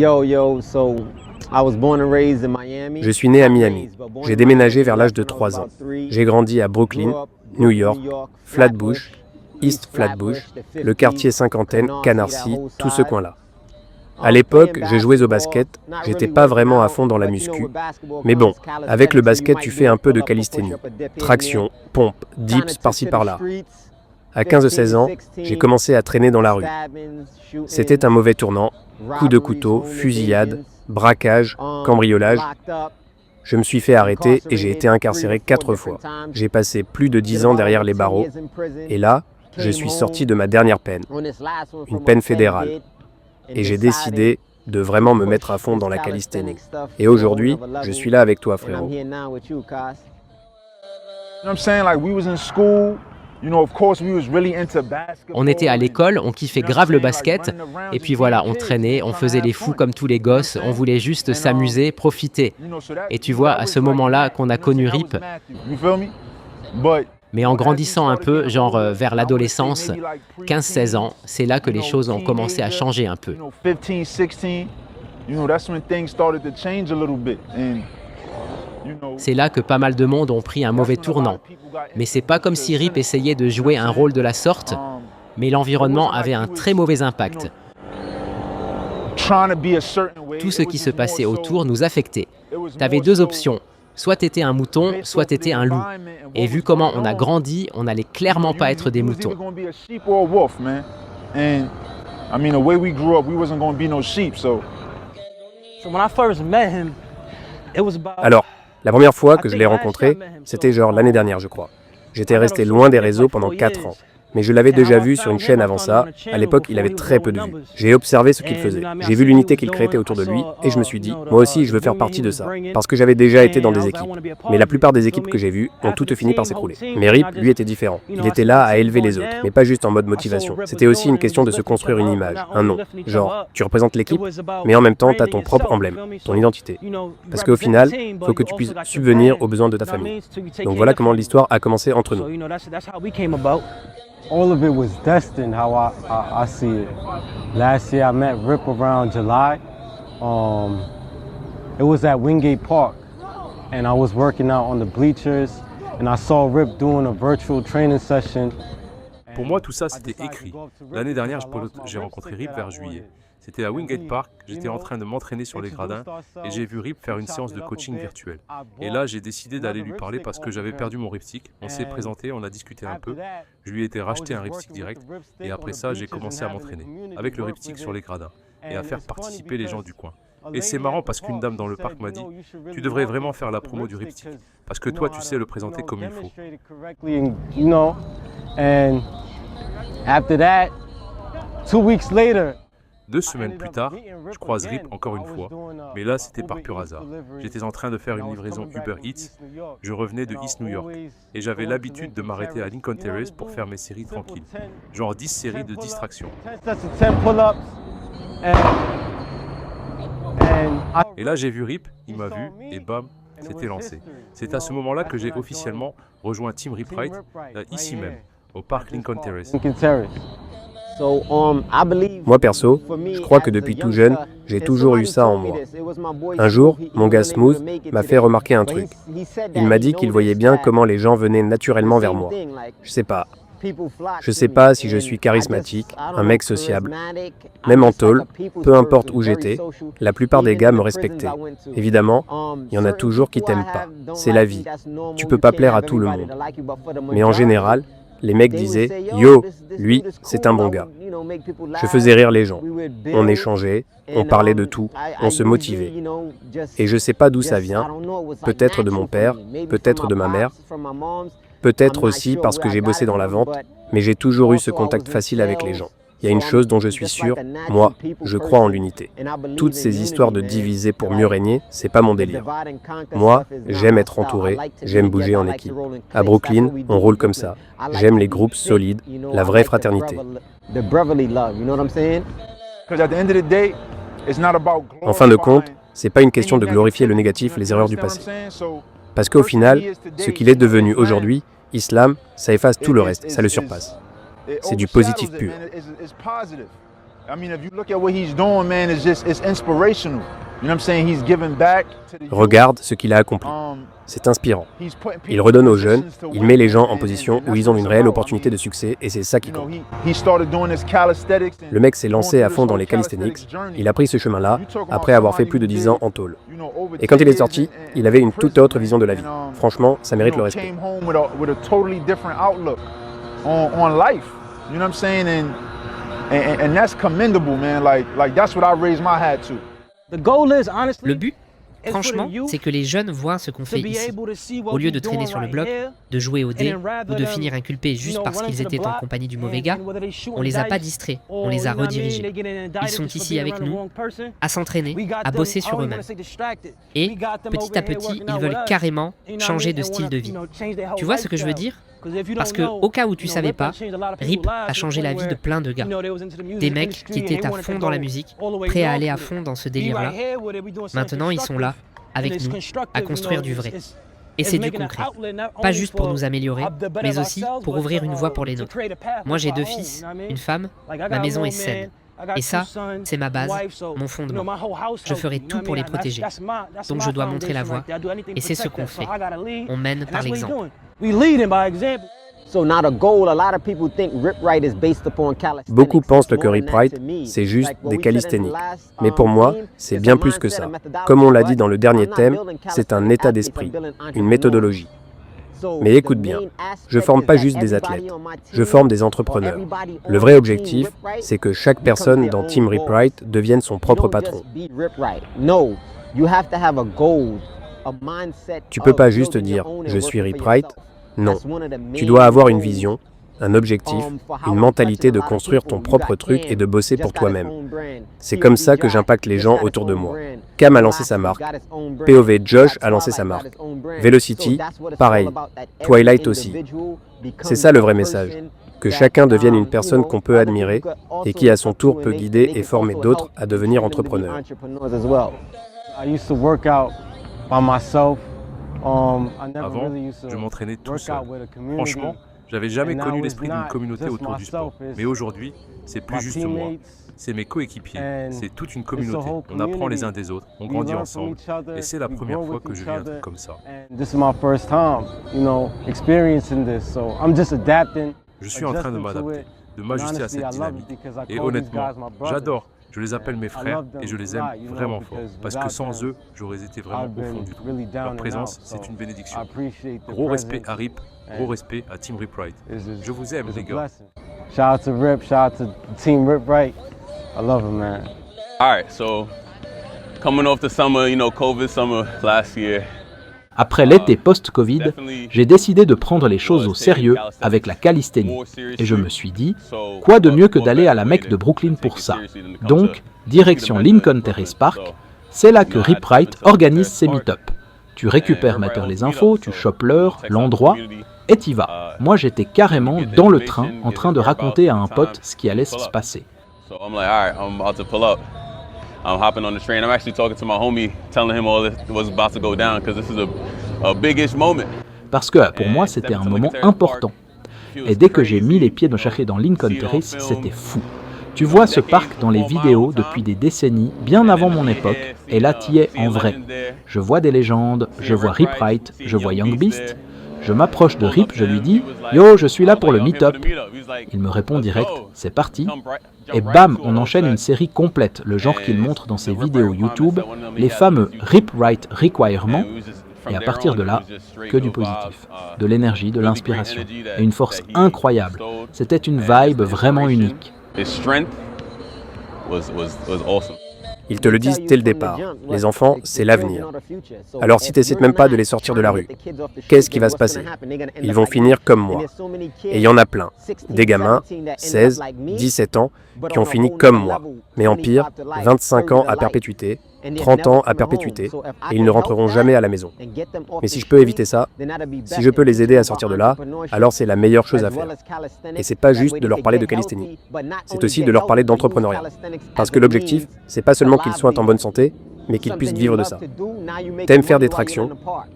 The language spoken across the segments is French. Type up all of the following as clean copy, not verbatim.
Je suis né à Miami. J'ai déménagé vers l'âge de 3 ans. J'ai grandi à Brooklyn, New York, Flatbush, East Flatbush, le quartier cinquantaine, Canarsie, tout ce coin-là. À l'époque, je jouais au basket, j'étais pas vraiment à fond dans la muscu, mais bon, avec le basket, tu fais un peu de calisthénie, traction, pompe, dips par-ci par-là. À 15-16 ans, j'ai commencé à traîner dans la rue. C'était un mauvais tournant, coups de couteau, fusillade, braquage, cambriolage. Je me suis fait arrêter et j'ai été incarcéré 4 fois. J'ai passé plus de 10 ans derrière les barreaux, et là, je suis sorti de ma dernière peine, une peine fédérale. Et j'ai décidé de vraiment me mettre à fond dans la calisthénie. Et aujourd'hui, je suis là avec toi, frérot. On était à l'école, on kiffait grave le basket, et puis voilà, on traînait, on faisait les fous comme tous les gosses, on voulait juste s'amuser, profiter. Et tu vois, à ce moment-là qu'on a connu Rip, mais en grandissant un peu, genre vers l'adolescence, 15-16 ans, c'est là que les choses ont commencé à changer un peu. C'est là que pas mal de monde ont pris un mauvais tournant. Mais c'est pas comme si Rip essayait de jouer un rôle de la sorte, mais l'environnement avait un très mauvais impact. Tout ce qui se passait autour nous affectait. T'avais 2 options. Soit t'étais un mouton, soit t'étais un ou. Et vu comment on a grandi, on n'allait clairement pas être des moutons. Alors, la première fois que je l'ai rencontré, c'était genre l'année dernière, je crois. J'étais resté loin des réseaux pendant 4 ans. Mais je l'avais déjà vu sur une chaîne avant ça. À l'époque, il avait très peu de vues. J'ai observé ce qu'il faisait. J'ai vu l'unité qu'il créait autour de lui et je me suis dit, moi aussi, je veux faire partie de ça. Parce que j'avais déjà été dans des équipes. Mais la plupart des équipes que j'ai vues ont toutes fini par s'écrouler. Mais Rip, lui, était différent. Il était là à élever les autres, mais pas juste en mode motivation. C'était aussi une question de se construire une image, un nom. Genre, tu représentes l'équipe, mais en même temps, t'as ton propre emblème, ton identité. Parce qu'au final, faut que tu puisses subvenir aux besoins de ta famille. Donc voilà comment l'histoire a commencé entre nous. All of it was destined, how I see it. Last year I met Rip around July. It was at Wingate Park, and I was working out on the bleachers, and I saw Rip doing a virtual training session. Pour moi, tout ça, c'était écrit. L'année dernière, j'ai rencontré Rip vers juillet. C'était à Wingate Park, j'étais en train de m'entraîner sur les gradins et j'ai vu Rip faire une séance de coaching virtuel. Et là, j'ai décidé d'aller lui parler parce que j'avais perdu mon ripstick. On s'est présenté, on a discuté un peu. Je lui ai été racheté un ripstick direct et après ça, j'ai commencé à m'entraîner avec le ripstick sur les gradins et à faire participer les gens du coin. Et c'est marrant parce qu'une dame dans le parc m'a dit « Tu devrais vraiment faire la promo du ripstick parce que toi, tu sais le présenter comme il faut. » After that, 2 weeks later, 2 semaines plus tard, je croise Rip encore une fois, mais là c'était par pur hasard. J'étais en train de faire une livraison Uber Eats, je revenais de East New York, et j'avais l'habitude de m'arrêter à Lincoln Terrace pour faire mes séries tranquilles, genre 10 séries de distraction. Et là j'ai vu Rip, il m'a vu, et bam, c'était lancé. C'est à ce moment-là que j'ai officiellement rejoint Team Rip Wright, ici même, au parc Lincoln Terrace. Moi perso, je crois que depuis tout jeune, j'ai toujours eu ça en moi. Un jour, mon gars Smooth m'a fait remarquer un truc. Il m'a dit qu'il voyait bien comment les gens venaient naturellement vers moi. Je sais pas si je suis charismatique, un mec sociable. Même en tôle, peu importe où j'étais, la plupart des gars me respectaient. Évidemment, il y en a toujours qui t'aiment pas. C'est la vie. Tu peux pas plaire à tout le monde. Mais en général, les mecs disaient « Yo, lui, c'est un bon gars ». Je faisais rire les gens. On échangeait, on parlait de tout, on se motivait. Et je sais pas d'où ça vient, peut-être de mon père, peut-être de ma mère, peut-être aussi parce que j'ai bossé dans la vente, mais j'ai toujours eu ce contact facile avec les gens. Il y a une chose dont je suis sûr, moi, je crois en l'unité. Toutes ces histoires de diviser pour mieux régner, c'est pas mon délire. Moi, j'aime être entouré, j'aime bouger en équipe. À Brooklyn, on roule comme ça. J'aime les groupes solides, la vraie fraternité. En fin de compte, c'est pas une question de glorifier le négatif, les erreurs du passé. Parce qu'au final, ce qu'il est devenu aujourd'hui, Islam, ça efface tout le reste, ça le surpasse. C'est du positif pur. Regarde ce qu'il a accompli. C'est inspirant. Il redonne aux jeunes, il met les gens en position où ils ont une réelle opportunité de succès et c'est ça qui compte. Le mec s'est lancé à fond dans les calisthenics, il a pris ce chemin-là après avoir fait plus de 10 ans en tôle. Et quand il est sorti, il avait une toute autre vision de la vie. Franchement, ça mérite le respect. Le but, franchement, c'est que les jeunes voient ce qu'on fait ici. Au lieu de traîner sur le bloc, de jouer au dé ou de finir inculpés juste parce qu'ils étaient en compagnie du mauvais gars, on les a pas distraits, on les a redirigés. Ils sont ici avec nous, à s'entraîner, à bosser sur eux-mêmes. Et, petit à petit, ils veulent carrément changer de style de vie. Tu vois ce que je veux dire ? Parce que, au cas où tu savais pas, Rip a changé la vie de plein de gars. Des mecs qui étaient à fond dans la musique, prêts à aller à fond dans ce délire-là. Maintenant, ils sont là, avec nous, à construire du vrai. Et c'est du concret. Pas juste pour nous améliorer, mais aussi pour ouvrir une voie pour les nôtres. Moi, j'ai 2 fils, une femme, ma maison est saine. Et ça, c'est ma base, mon fondement. Je ferai tout pour les protéger. Donc je dois montrer la voie. Et c'est ce qu'on fait. On mène par l'exemple. Beaucoup pensent que Rip Wright, c'est juste des calisthéniques. Mais pour moi, c'est bien plus que ça. Comme on l'a dit dans le dernier thème, c'est un état d'esprit, une méthodologie. Mais écoute bien, je forme pas juste des athlètes, je forme des entrepreneurs. Le vrai objectif, c'est que chaque personne dans Team Rip Wright devienne son propre patron. Tu peux pas juste dire « je suis Rip Wright ». Non, tu dois avoir une vision, un objectif, une mentalité de construire ton propre truc et de bosser pour toi-même. C'est comme ça que j'impacte les gens autour de moi. Cam a lancé sa marque, POV Josh a lancé sa marque, Velocity, pareil, Twilight aussi. C'est ça le vrai message, que chacun devienne une personne qu'on peut admirer et qui à son tour peut guider et former d'autres à devenir entrepreneurs. Avant, je m'entraînais tout seul. Franchement, j'avais jamais connu l'esprit d'une communauté autour du sport. Mais aujourd'hui, c'est plus juste moi. C'est mes coéquipiers, c'est toute une communauté. On apprend les uns des autres, on grandit ensemble. Et c'est la première fois que je vis un truc comme ça. Je suis en train de m'adapter, de m'ajuster à cette dynamique. Et honnêtement, j'adore. Je les appelle mes frères et je les aime vraiment fort. Parce que sans eux, j'aurais été vraiment au fond du trou. Leur présence, c'est une bénédiction. Gros respect à Rip, gros respect à Team Rip Wright. Je vous aime, les gars. Shout out to Rip, shout out to Team Rip Wright. I love him, man. All right, so coming off the summer, COVID summer last year. Après l'été post-Covid, j'ai décidé de prendre les choses au sérieux avec la calisthénie. Et je me suis dit, quoi de mieux que d'aller à la Mecque de Brooklyn pour ça? Donc, direction Lincoln Terrace Park, c'est là que Rip Wright organise ses meet-up. Tu récupères Matter les infos, tu chopes l'heure, l'endroit, et t'y vas. Moi, j'étais carrément dans le train en train de raconter à un pote ce qui allait se passer. I'm hopping on the train. I'm actually talking to my homie, telling him all that was about to go down because this is a big-ish moment. Parce que pour moi, c'était un moment important. Et dès que j'ai mis les pieds dans Lincoln Terrace, c'était fou. Tu vois ce parc dans les vidéos depuis des décennies, bien avant mon époque, et là t'y es en vrai. Je vois des légendes, je vois Rip Wright, je vois Young Beast. Je m'approche de Rip, je lui dis « Yo, je suis là pour le meet-up ». Il me répond direct « C'est parti ». Et bam, on enchaîne une série complète, le genre qu'il montre dans ses vidéos YouTube, les fameux Rip Wright Requirements. Et à partir de là, que du positif, de l'énergie, de l'inspiration, et une force incroyable. C'était une vibe vraiment unique. Ils te le disent dès le départ, les enfants, c'est l'avenir. Alors si tu n'essaies même pas de les sortir de la rue, qu'est-ce qui va se passer? Ils vont finir comme moi. Et il y en a plein, des gamins, 16, 17 ans, qui ont fini comme moi. Mais en pire, 25 ans à perpétuité, 30 ans à perpétuité, et ils ne rentreront jamais à la maison. Mais si je peux éviter ça, si je peux les aider à sortir de là, alors c'est la meilleure chose à faire. Et c'est pas juste de leur parler de calisthénie, c'est aussi de leur parler d'entrepreneuriat. Parce que l'objectif, c'est pas seulement qu'ils soient en bonne santé, mais qu'ils puissent vivre de ça. T'aimes faire des tractions,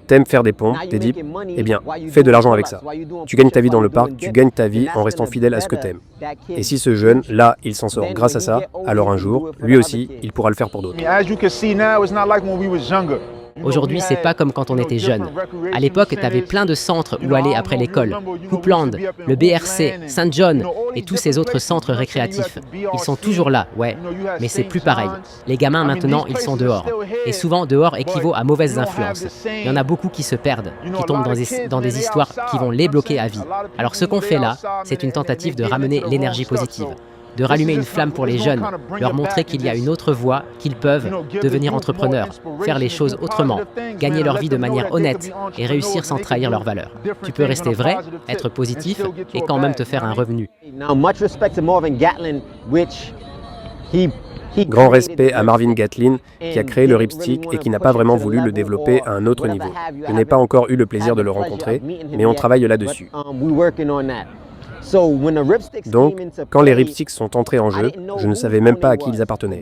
t'aimes faire des pompes, des dips, eh bien, fais de l'argent avec ça. Tu gagnes ta vie dans le parc, tu gagnes ta vie en restant fidèle à ce que t'aimes. Et si ce jeune, là, il s'en sort grâce à ça, alors un jour, lui aussi, il pourra le faire pour d'autres. Aujourd'hui, c'est pas comme quand on était jeune. À l'époque, t'avais plein de centres où aller après l'école. Hoopland, le BRC, St. John et tous ces autres centres récréatifs. Ils sont toujours là, ouais, mais c'est plus pareil. Les gamins maintenant, ils sont dehors. Et souvent, dehors équivaut à mauvaises influences. Il y en a beaucoup qui se perdent, qui tombent dans des histoires qui vont les bloquer à vie. Alors ce qu'on fait là, c'est une tentative de ramener l'énergie positive, de rallumer une flamme pour les jeunes, leur montrer qu'il y a une autre voie, qu'ils peuvent devenir entrepreneurs, faire les choses autrement, gagner leur vie de manière honnête et réussir sans trahir leurs valeurs. Tu peux rester vrai, être positif et quand même te faire un revenu. Grand respect à Marvin Gatlin qui a créé le ripstick et qui n'a pas vraiment voulu le développer à un autre niveau. Je n'ai pas encore eu le plaisir de le rencontrer, mais on travaille là-dessus. Donc, quand les ripsticks sont entrés en jeu, je ne savais même pas à qui ils appartenaient.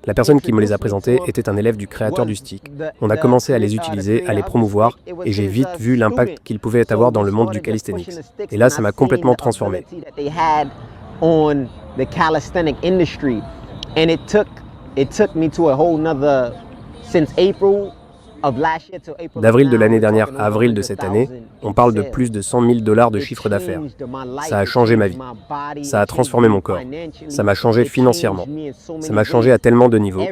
La personne qui me les a présentés était un élève du créateur du stick. On a commencé à les utiliser, à les promouvoir, et j'ai vite vu l'impact qu'ils pouvaient avoir dans le monde du calisthenics. Et là, ça m'a complètement transformé. D'avril de l'année dernière à avril de cette année, on parle de plus de $100 000 de chiffre d'affaires. Ça a changé ma vie. Ça a transformé mon corps. Ça m'a changé financièrement. Ça m'a changé à tellement de niveaux.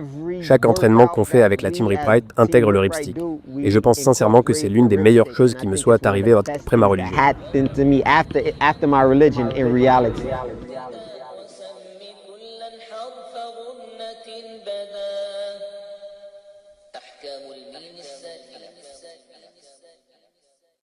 Chaque entraînement qu'on fait avec la Team Rip Right intègre le ripstick. Et je pense sincèrement que c'est l'une des meilleures choses qui me soit arrivée après ma religion.